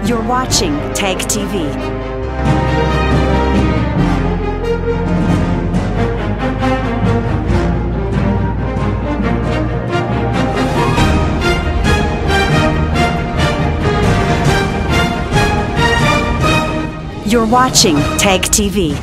You're watching TAG TV. You're watching TAG TV.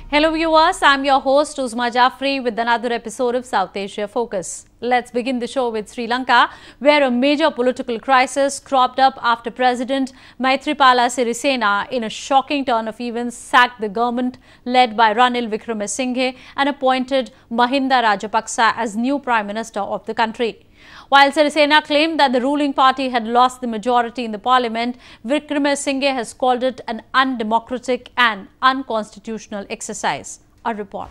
Hello viewers, I'm your host Uzma Jafri with another episode of South Asia Focus. Let's begin the show with Sri Lanka, where a major political crisis cropped up after President Maithripala Sirisena, in a shocking turn of events, sacked the government led by Ranil Wickremesinghe and appointed Mahinda Rajapaksa as new Prime Minister of the country. While Sirisena claimed that the ruling party had lost the majority in the parliament, Wickremesinghe has called it an undemocratic and unconstitutional exercise. A report.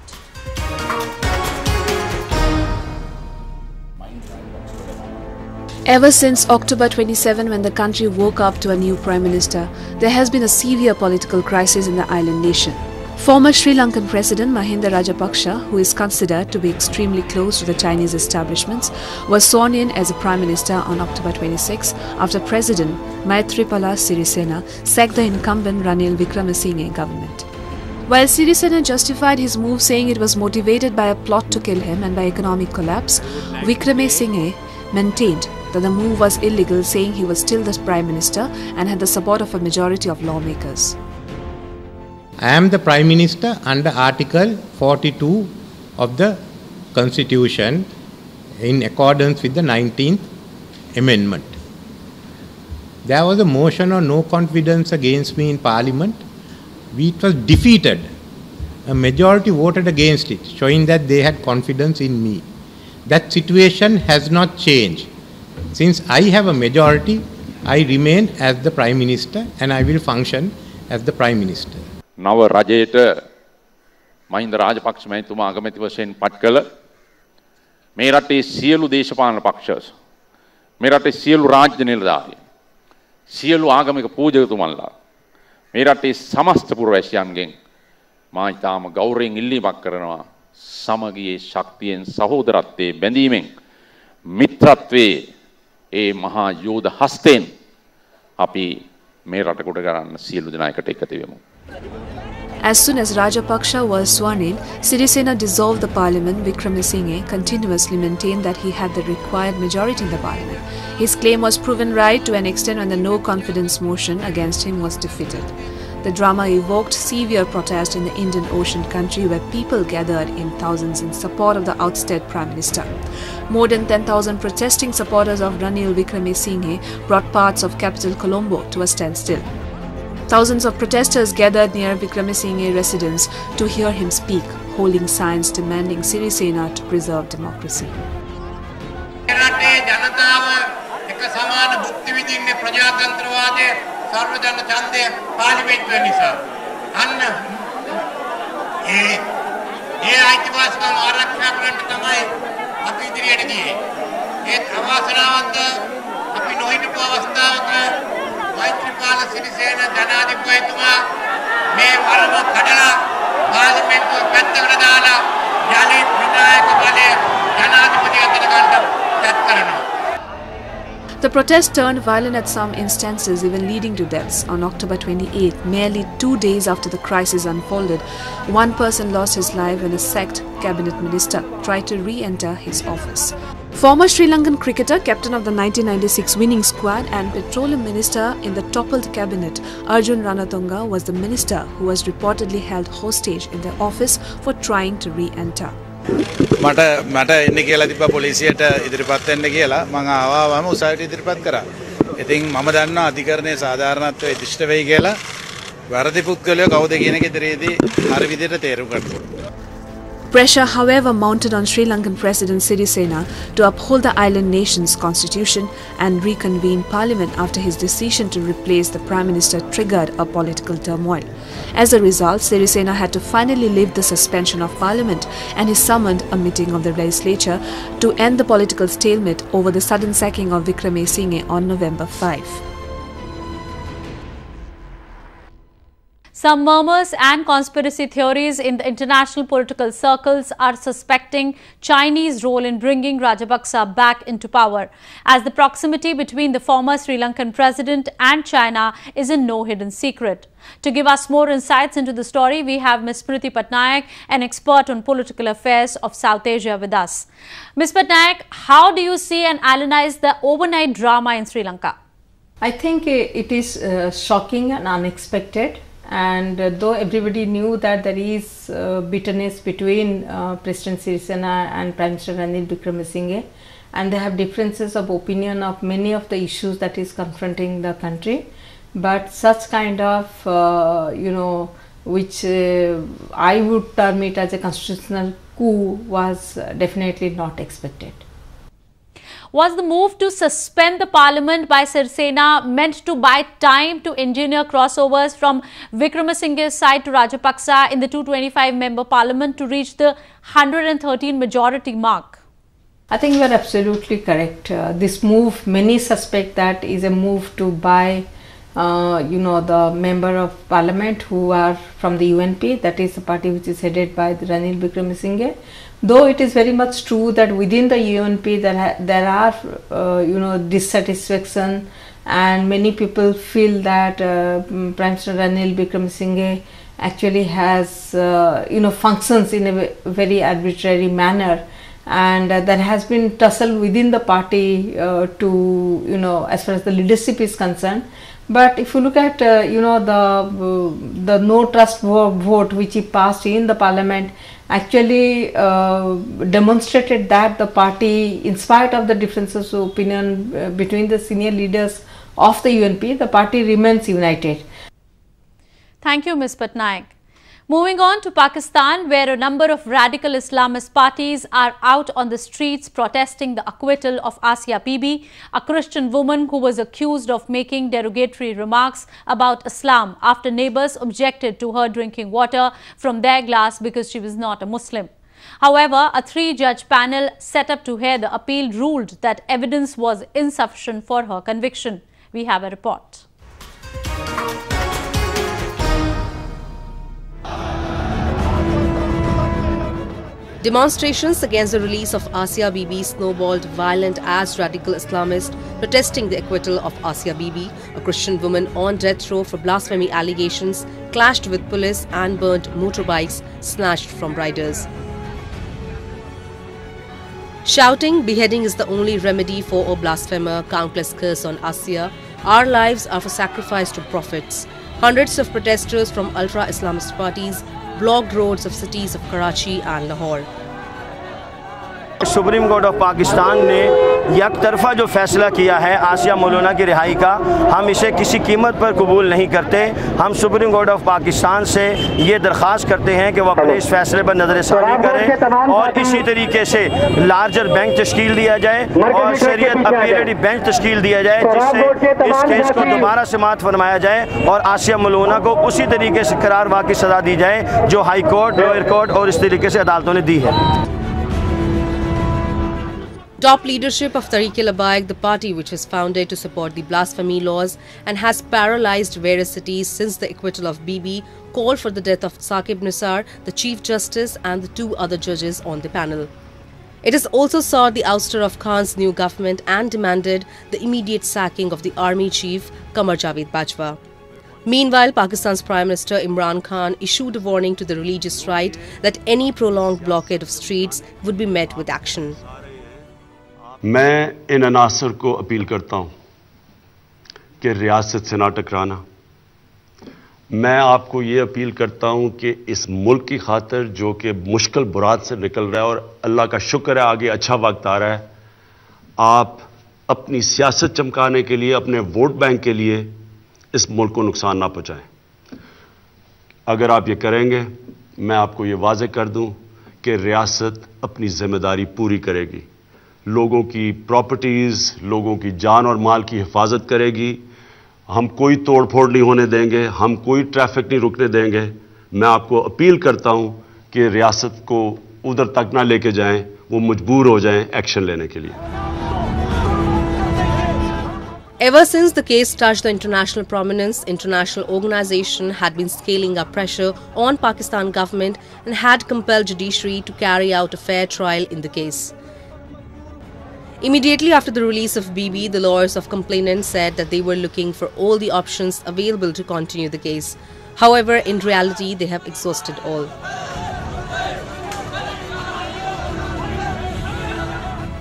Ever since October 27, when the country woke up to a new Prime Minister, there has been a severe political crisis in the island nation. Former Sri Lankan President Mahinda Rajapaksa, who is considered to be extremely close to the Chinese establishments, was sworn in as a Prime Minister on October 26 after President Maithripala Sirisena sacked the incumbent Ranil Wickremesinghe government. While Sirisena justified his move saying it was motivated by a plot to kill him and by economic collapse, Wickremesinghe maintained that the move was illegal, saying he was still the Prime Minister and had the support of a majority of lawmakers. I am the Prime Minister under Article 42 of the Constitution in accordance with the 19th Amendment. There was a motion of no confidence against me in Parliament. It was defeated. A majority voted against it, showing that they had confidence in me. That situation has not changed. Since I have a majority, I remain as the Prime Minister and I will function as the Prime Minister. නව රජයට මහින්ද රාජපක්ෂ මහතුමා අගමැති වශයෙන් පත් කළ මේ රටේ සියලු දේශපාලන පක්ෂ මේ රටේ සියලු රාජ්‍ය නිලධාරීන් සියලු ආගමික පූජකතුමන්ලා මේ රටේ සමස්ත පුරවැසියන්ගෙන් මා ඊටාම ගෞරවයෙන් ඉල්ලීමක් කරනවා සමගියේ ශක්තියෙන් සහෝදරත්වයේ බැඳීමෙන් මිත්‍රත්වයේ ඒ මහා යෝධ හස්තෙන් අපි මේ රට කොට ගන්න සියලු දෙනා එකට එකතු වෙමු. As soon as Rajapaksa was sworn in, Sirisena dissolved the parliament. Wickremesinghe continuously maintained that he had the required majority in the parliament. His claim was proven right to an extent when the no-confidence motion against him was defeated. The drama evoked severe protest in the Indian Ocean country, where people gathered in thousands in support of the ousted Prime Minister. More than 10,000 protesting supporters of Ranil Wickremesinghe brought parts of capital Colombo to a standstill. Thousands of protesters gathered near Wickremesinghe residence to hear him speak, holding signs demanding Sirisena to preserve democracy. Maithripala Sirisena ජනාධිපතිතුමා මේ වරම කඩලා පාර්ලිමේන්තුව පැත්තකට දාලා යලිත් විධායක බලය ජනාධිපති අතට ගන්න තත් කරනවා. The protest turned violent at some instances, even leading to deaths. On October 28, merely 2 days after the crisis unfolded, one person lost his life when a sacked cabinet minister tried to re-enter his office. Former Sri Lankan cricketer, captain of the 1996 winning squad and petroleum minister in the toppled cabinet, Arjun Ranatunga was the minister who was reportedly held hostage in the office for trying to re-enter. මට එන්න කියලා තිබ්බා පොලිසියට ඉදිරිපත් වෙන්න කියලා මම ආවම උසාවියට ඉදිරිපත් කරා. ඉතින් මම දන්නවා අධිකරණයේ සාධාරණත්වයේ ඉෂ්ට වෙයි කියලා. වැරදි පුද්ගලයෝ කවුද කියන එක ඉදිරියේදී හරි විදිහට තේරුම් ගන්නවා. Pressure, however, mounted on Sri Lankan President Sirisena to uphold the island nation's constitution and reconvene parliament after his decision to replace the Prime Minister triggered a political turmoil. As a result, Sirisena had to finally lift the suspension of parliament, and he summoned a meeting of the legislature to end the political stalemate over the sudden sacking of Wickremesinghe on November 5. Some murmurs and conspiracy theories in the international political circles are suspecting Chinese role in bringing Rajapaksa back into power, as the proximity between the former Sri Lankan president and China is in no hidden secret. To give us more insights into the story, we have Ms. Smriti Patnaik, an expert on political affairs of South Asia, with us. Ms. Patnaik, how do you see and analyze the overnight drama in Sri Lanka? I think it is shocking and unexpected. And though everybody knew that there is bitterness between President Sirisena and Prime Minister Ranil Wickremesinghe, and they have differences of opinion of many of the issues that is confronting the country, but such kind of which I would term it as a constitutional coup was definitely not expected. Was the move to suspend the parliament by Sirisena meant to buy time to engineer crossovers from Wickremesinghe's side to Rajapaksa in the 225-member parliament to reach the 113 majority mark? I think you are absolutely correct. This move, many suspect that is a move to buy the member of parliament who are from the UNP, that is the party which is headed by Ranil Wickremesinghe. Though it is very much true that within the UNP there are dissatisfaction, and many people feel that Prime Minister Ranil Wickremesinghe actually has functions in a very arbitrary manner, and there has been tussle within the party to as far as the leadership is concerned. But if you look at the no trust vote which he passed in the parliament, actually demonstrated that the party, in spite of the differences of opinion between the senior leaders of the UNP, the party remains united. Thank you, Ms. Patnaik. Moving on to Pakistan, where a number of radical Islamist parties are out on the streets protesting the acquittal of Asia Bibi, a Christian woman who was accused of making derogatory remarks about Islam after neighbors objected to her drinking water from their glass because she was not a Muslim. However, a 3-judge panel set up to hear the appeal ruled that evidence was insufficient for her conviction. We have a report. Demonstrations against the release of Asia Bibi snowballed violent as radical Islamists protesting the acquittal of Asia Bibi, a Christian woman on death row for blasphemy allegations, clashed with police and burnt motorbikes snatched from riders. Shouting, "Beheading is the only remedy for a blasphemer, countless curse on Asia. Our lives are for sacrifice to prophets." Hundreds of protesters from ultra-Islamist parties blocked roads of cities of Karachi and Lahore. Supreme court of Pakistan ने एक तरफा जो फैसला किया है आसिया मौलाना की रिहाई का, हम इसे किसी कीमत पर कबूल नहीं करते। हम सुप्रीम कोर्ट ऑफ पाकिस्तान से ये दरख्वास्त करते हैं कि वह अपने इस फैसले पर नज़र-ए-सानी करें और इसी तरीके से लार्जर बेंच तश्कील दिया जाए और शरीयत अपीलेट बेंच तश्कील दिया जाए, जिससे इस केस को दोबारा समाअत फरमाया जाए और आसिया मौलाना को उसी तरीके से करार वाक़ई सज़ा दी जाए जो हाई कोर्ट, लोअर कोर्ट और इस तरीके से अदालतों ने दी है। Top leadership of Tehreek-e-Labbaik, the party which was founded to support the blasphemy laws and has paralyzed various cities since the acquittal of Bibi, called for the death of Saqib Nisar, the Chief Justice and the 2 other judges on the panel. It has also sought the ouster of Khan's new government and demanded the immediate sacking of the army chief Qamar Javed Bajwa. Meanwhile, Pakistan's Prime Minister Imran Khan issued a warning to the religious right that any prolonged blockade of streets would be met with action. मैं इन अनासर को appeal करता हूं कि रियासत से ना टकराना। मैं आपको ये अपील करता हूं कि इस मुल्क की खातिर जो कि मुश्किल बुरात से निकल रहा है और अल्लाह का शुक्र है आगे अच्छा वक्त आ रहा है, आप अपनी सियासत चमकाने के लिए, अपने वोट बैंक के लिए इस मुल्क को नुकसान ना पहुंचाएं। अगर आप ये करेंगे, मैं आपको ये वाज़ेह कर दूं कि रियासत अपनी जिम्मेदारी पूरी करेगी, लोगों की प्रॉपर्टीज़, लोगों की जान और माल की हिफाजत करेगी। हम कोई तोड़ फोड़ नहीं होने देंगे, हम कोई ट्रैफिक नहीं रुकने देंगे। मैं आपको अपील करता हूं कि रियासत को उधर तक ना लेके जाएं, वो मजबूर हो जाएं एक्शन लेने के लिए। Ever since the case touched the international prominence, international organization had been scaling up pressure on Pakistan government and had compelled judiciary to carry out a fair trial in the case. Immediately after the release of Bibi, the lawyers of complainants said that they were looking for all the options available to continue the case. However, in reality, they have exhausted all.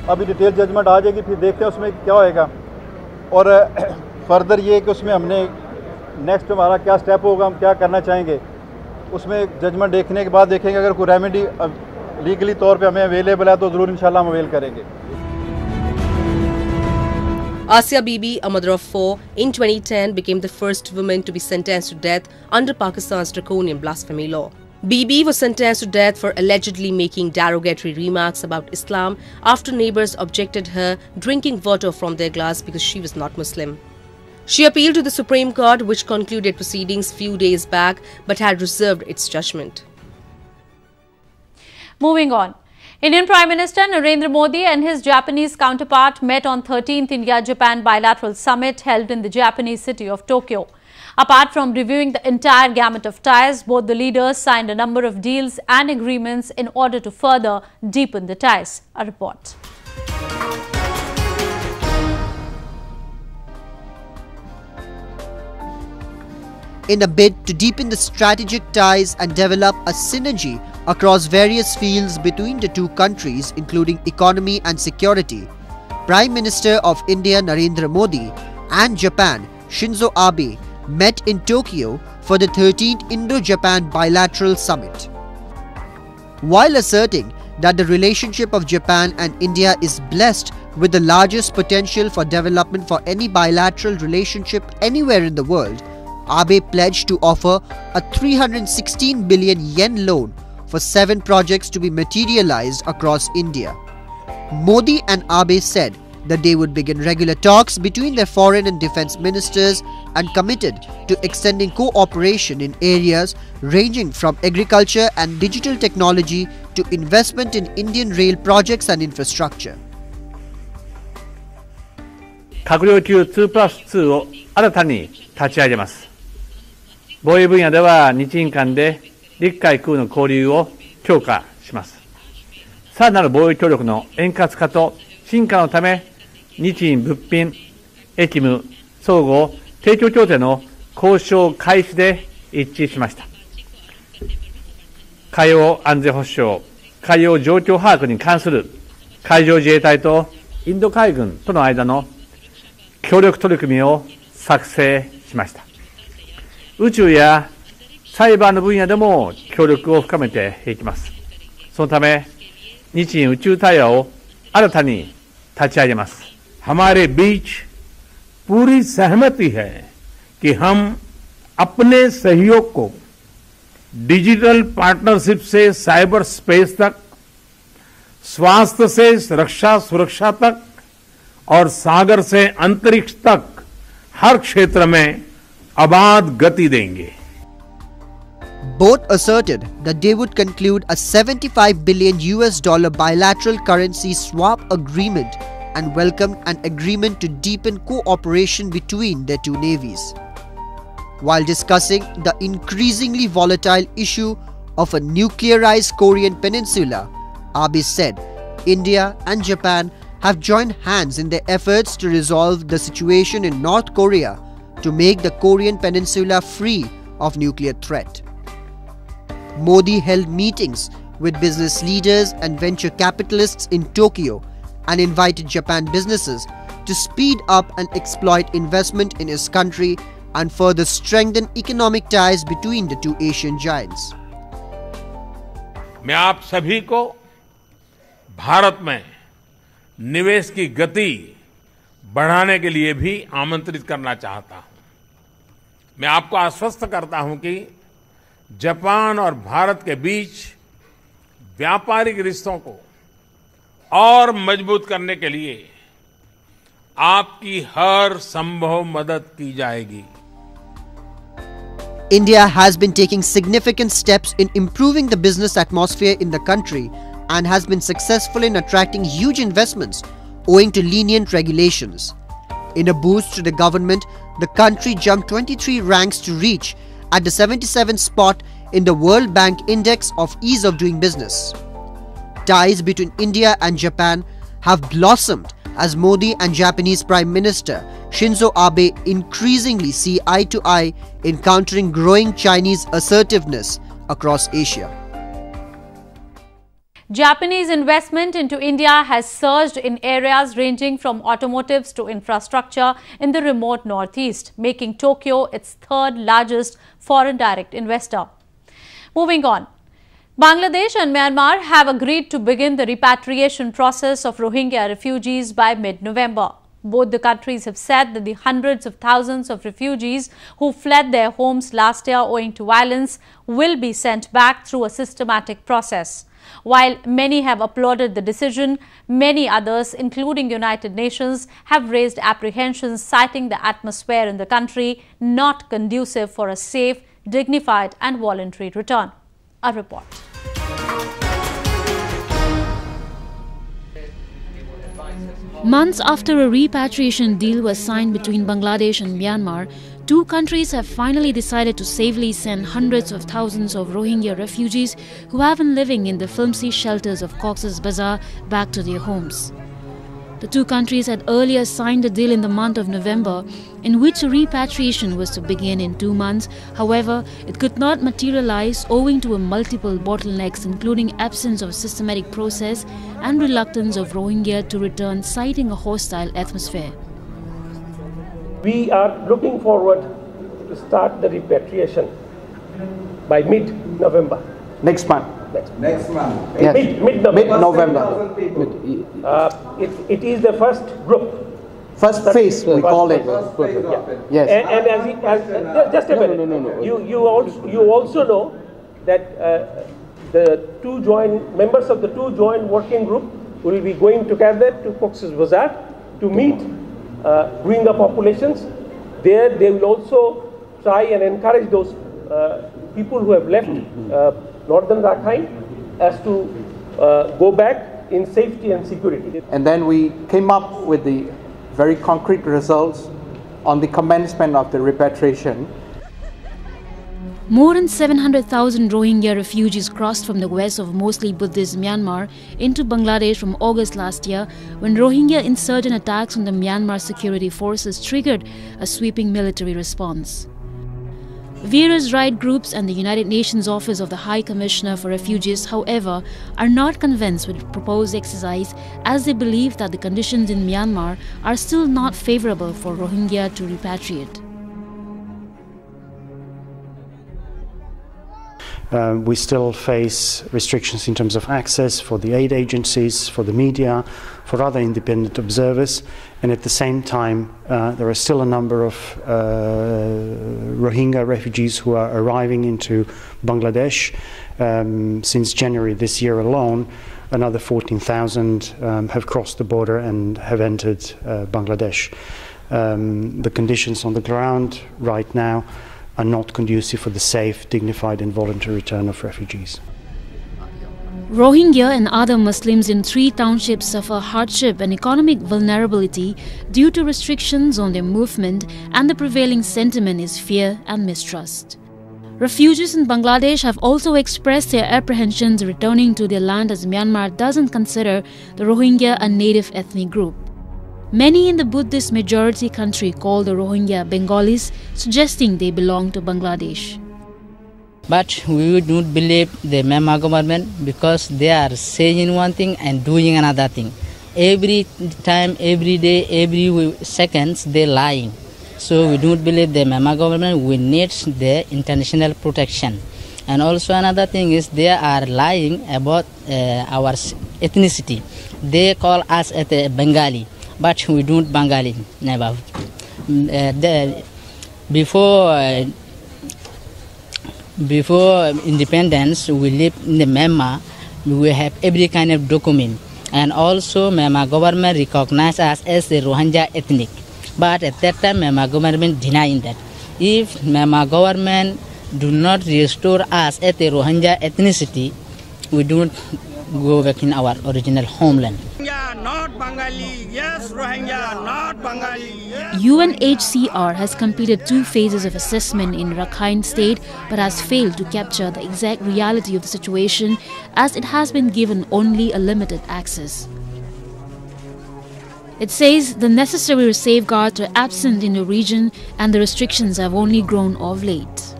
अभी detail judgment आ जाएगी, फिर देखते हैं उसमें क्या होएगा और further ये कि उसमें हमने नेक्स्ट हमारा क्या स्टेप होगा, हम क्या करना चाहेंगे, उसमें जजमेंट देखने के बाद देखेंगे। अगर कोई रेमेडी लीगली तौर पे हमें अवेलेबल है तो ज़रूर इंशाल्लाह हम अवेल करेंगे। Asia Bibi, a mother of 4, in 2010 became the first woman to be sentenced to death under Pakistan's draconian blasphemy law. Bibi was sentenced to death for allegedly making derogatory remarks about Islam after neighbors objected her drinking water from their glass because she was not Muslim. She appealed to the Supreme Court, which concluded proceedings few days back but had reserved its judgment. Moving on. Indian Prime Minister Narendra Modi and his Japanese counterpart met on 13th India-Japan bilateral summit held in the Japanese city of Tokyo. Apart from reviewing the entire gamut of ties, both the leaders signed a number of deals and agreements in order to further deepen the ties. A report. In a bid to deepen the strategic ties and develop a synergy across various fields between the two countries, including economy and security, Prime Minister of India Narendra Modi and Japan Shinzo Abe met in Tokyo for the 13th Indo-Japan Bilateral Summit. While asserting that the relationship of Japan and India is blessed with the largest potential for development for any bilateral relationship anywhere in the world, Abe pledged to offer a 316 billion yen loan for 7 projects to be materialized across India. Modi and Abe said that they would begin regular talks between their foreign and defense ministers and committed to extending cooperation in areas ranging from agriculture and digital technology to investment in Indian rail projects and infrastructure. 閣僚級2+2を新たに立ち上げます。防衛分野では日印間で陸海空の交流を強化します。さらなる防衛協力の円滑化と進化のため、日印物品、役務、相互提供協定の交渉開始で一致しました。海洋安全保障、海洋状況把握に関する海上自衛隊とインド海軍との間の協力取り組みを作成しました。宇宙やサイバーの分野でも協力を深めていきます。そのため、日印宇宙対話を新たに立ち上げます。हमारे बीच पूरी सहमति है कि हम अपने सहयोग को digital partnership से cyber space तक, स्वास्थ्य से रक्षा सुरक्षा तक और सागर से अंतरिक्ष तक हर क्षेत्र में अबाध गति देंगे। Both asserted that they would conclude a $75 billion bilateral currency swap agreement and welcomed an agreement to deepen cooperation between their two navies. While discussing the increasingly volatile issue of a nuclearized Korean peninsula, Abe said India and Japan have joined hands in their efforts to resolve the situation in North Korea to make the Korean peninsula free of nuclear threat. Modi held meetings with business leaders and venture capitalists in Tokyo and invited Japan businesses to speed up and exploit investment in his country and further strengthen economic ties between the two Asian giants. मैं आप सभी को भारत में निवेश की गति बढ़ाने के लिए भी आमंत्रित करना चाहता हूं। मैं आपको आश्वस्त करता हूं कि जापान और भारत के बीच व्यापारिक रिश्तों को और मजबूत करने के लिए आपकी हर संभव मदद की जाएगी। India has been taking significant steps in improving the business atmosphere in the country and has been successful in attracting huge investments owing to lenient regulations. In a boost to the government, the country jumped 23 ranks to reach at the 77th spot in the World Bank Index of Ease of Doing Business. Ties between India and Japan have blossomed as Modi and Japanese Prime Minister Shinzo Abe increasingly see eye to eye in countering growing Chinese assertiveness across Asia. Japanese investment into India has surged in areas ranging from automotives to infrastructure in the remote northeast, making Tokyo its third largest foreign direct investor. Moving on. Bangladesh and Myanmar have agreed to begin the repatriation process of Rohingya refugees by mid-November. Both the countries have said that the hundreds of thousands of refugees who fled their homes last year owing to violence will be sent back through a systematic process. While many have applauded the decision, many others, including United Nations, have raised apprehensions citing the atmosphere in the country not conducive for a safe, dignified and voluntary return. A report. Months after a repatriation deal was signed between Bangladesh and Myanmar, two countries have finally decided to safely send hundreds of thousands of Rohingya refugees who have been living in the flimsy shelters of Cox's Bazar back to their homes. The two countries had earlier signed a deal in the month of November in which repatriation was to begin in 2 months. However, it could not materialize owing to multiple bottlenecks, including absence of systematic process and reluctance of Rohingya to return, citing a hostile atmosphere. We are looking forward to start the repatriation by mid-November. Next month. Next month. Yes. Mid-November. It is the first group. First phase, we call it. Yes. And just a minute. No. You also know that the two joint members of the two joint working group will be going together to Cox's Bazar to meet Rohingya populations. There they will also try and encourage those people who have left northern Rakhine as to go back in safety and security. And then we came up with the very concrete results on the commencement of the repatriation. More than 700,000 Rohingya refugees crossed from the west of mostly Buddhist Myanmar into Bangladesh from August last year, when Rohingya insurgent attacks on the Myanmar security forces triggered a sweeping military response. Various right groups and the United Nations Office of the High Commissioner for Refugees, however, are not convinced with the proposed exercise, as they believe that the conditions in Myanmar are still not favorable for Rohingya to repatriate. We still face restrictions in terms of access for the aid agencies, for the media, for other independent observers, and at the same time there are still a number of Rohingya refugees who are arriving into Bangladesh. Since January this year alone, another 14,000 have crossed the border and have entered Bangladesh. The conditions on the ground right now are not conducive for the safe, dignified and voluntary return of refugees. Rohingya and other Muslims in 3 townships suffer hardship and economic vulnerability due to restrictions on their movement, and the prevailing sentiment is fear and mistrust. Refugees in Bangladesh have also expressed their apprehensions returning to their land, as Myanmar doesn't consider the Rohingya a native ethnic group. Many in the Buddhist majority country call the Rohingya Bengalis, suggesting they belong to Bangladesh. But we don't believe the Myanmar government, because they are saying one thing and doing another thing. Every time, every day, every seconds, they're lying. So we don't believe the Myanmar government. We need the international protection. And also another thing is they are lying about our ethnicity. They call us as a Bengali, but we don't Bengali, never. Before independence, we lived in the Myanmar, We have every kind of document. And also Myanmar government recognized us as the Rohingya ethnic. But at that time Myanmar government denying that. If Myanmar government do not restore us as the Rohingya ethnicity, we do not go back in our original homeland. Rohingya, not Bengali. Yes, Rohingya, not Bengali. Yes. UNHCR has completed 2 phases of assessment in Rakhine State but has failed to capture the exact reality of the situation as it has been given only a limited access. It says the necessary safeguards are absent in the region and the restrictions have only grown of late.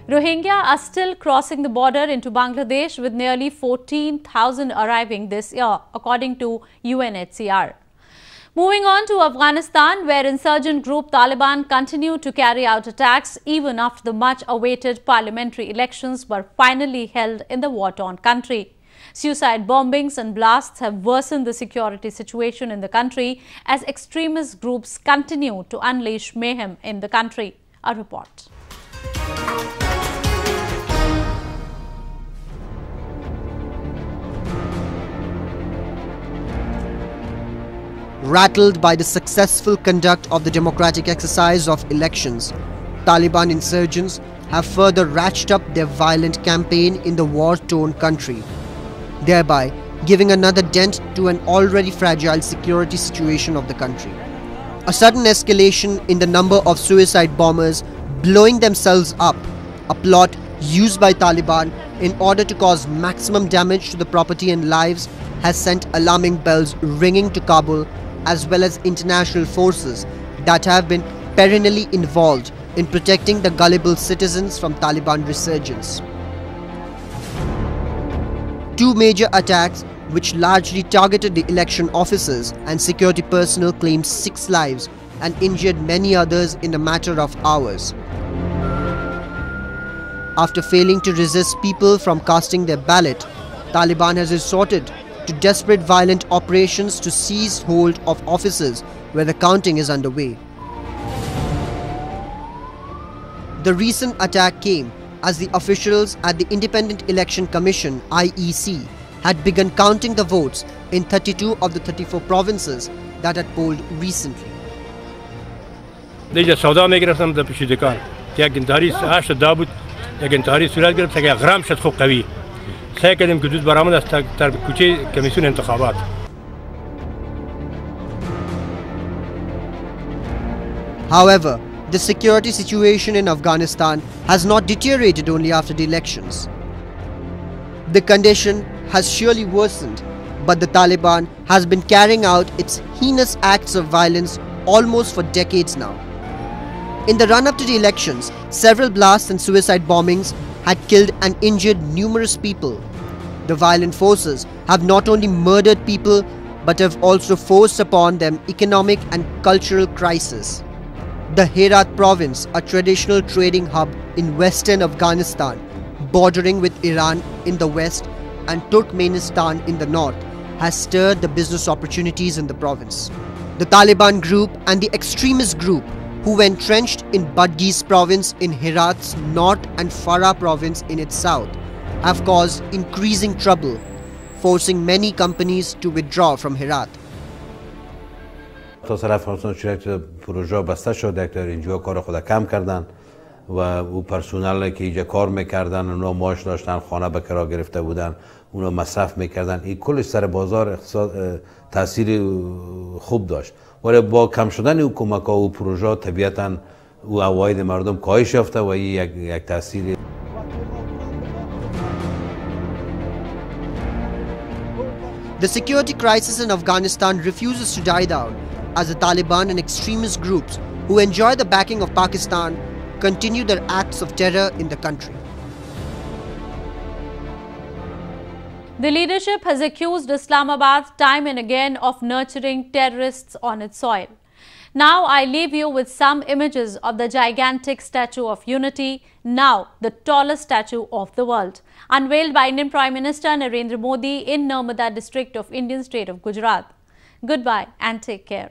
Rohingya are still crossing the border into Bangladesh with nearly 14,000 arriving this year, according to UNHCR. Moving on to Afghanistan, where insurgent group Taliban continue to carry out attacks even after the much-awaited parliamentary elections were finally held in the war-torn country. Suicide bombings and blasts have worsened the security situation in the country as extremist groups continue to unleash mayhem in the country. A report. Rattled by the successful conduct of the democratic exercise of elections, Taliban insurgents have further ratcheted up their violent campaign in the war-torn country, thereby giving another dent to an already fragile security situation of the country. A sudden escalation in the number of suicide bombers blowing themselves up, a plot used by Taliban in order to cause maximum damage to the property and lives, has sent alarming bells ringing to Kabul, as well as international forces that have been perennially involved in protecting the gullible citizens from Taliban resurgence. 2 major attacks which largely targeted the election officers and security personnel claimed 6 lives and injured many others in a matter of hours. After failing to resist people from casting their ballot, Taliban has resorted to desperate violent operations to seize hold of offices where the counting is underway. The recent attack came as the officials at the Independent Election Commission (IEC) had begun counting the votes in 32 of the 34 provinces that had polled recently. دیگه سودا میگرفتم در پیشیدگان که یک انتحاری هشت دا بود یک انتحاری صورت گرفت که غرام شد خوب قوی سعی کردیم که دود برآمد از در کوچه کمیسیون انتخابات. However, the security situation in Afghanistan has not deteriorated only after the elections. The condition has surely worsened, but the Taliban has been carrying out its heinous acts of violence almost for decades now. In the run-up to the elections, several blasts and suicide bombings had killed and injured numerous people. The violent forces have not only murdered people but have also forced upon them economic and cultural crisis. The Herat province, a traditional trading hub in western Afghanistan, bordering with Iran in the west and Turkmenistan in the north, has stirred the business opportunities in the province. The Taliban group and the extremist group who were entrenched in Badghis province in Herat's north and Farah province in its south have caused increasing trouble, forcing many companies to withdraw from Herat. تا طرف افغانستان شرکت پروژه بسته شد، یک اینجا کار خود کم کردن و او پرسونل که اینجا کار میکردن اونا معاش داشتن، خانه به کرا گرفته بودن، اونا مصرف میکردن، این کلش سر بازار اقتصاد تاثیر خوب داشت. ولی با کم شدن او کمک ها و پروژه طبیعتا او عواید مردم کاهش یافته و این یک تاثیر. The security crisis in Afghanistan refuses to die down as the Taliban and extremist groups who enjoy the backing of Pakistan continue their acts of terror in the country. The leadership has accused Islamabad time and again of nurturing terrorists on its soil. Now I leave you with some images of the gigantic Statue of Unity, now the tallest statue of the world, unveiled by Indian Prime Minister Narendra Modi in Narmada district of Indian state of Gujarat. Goodbye and take care.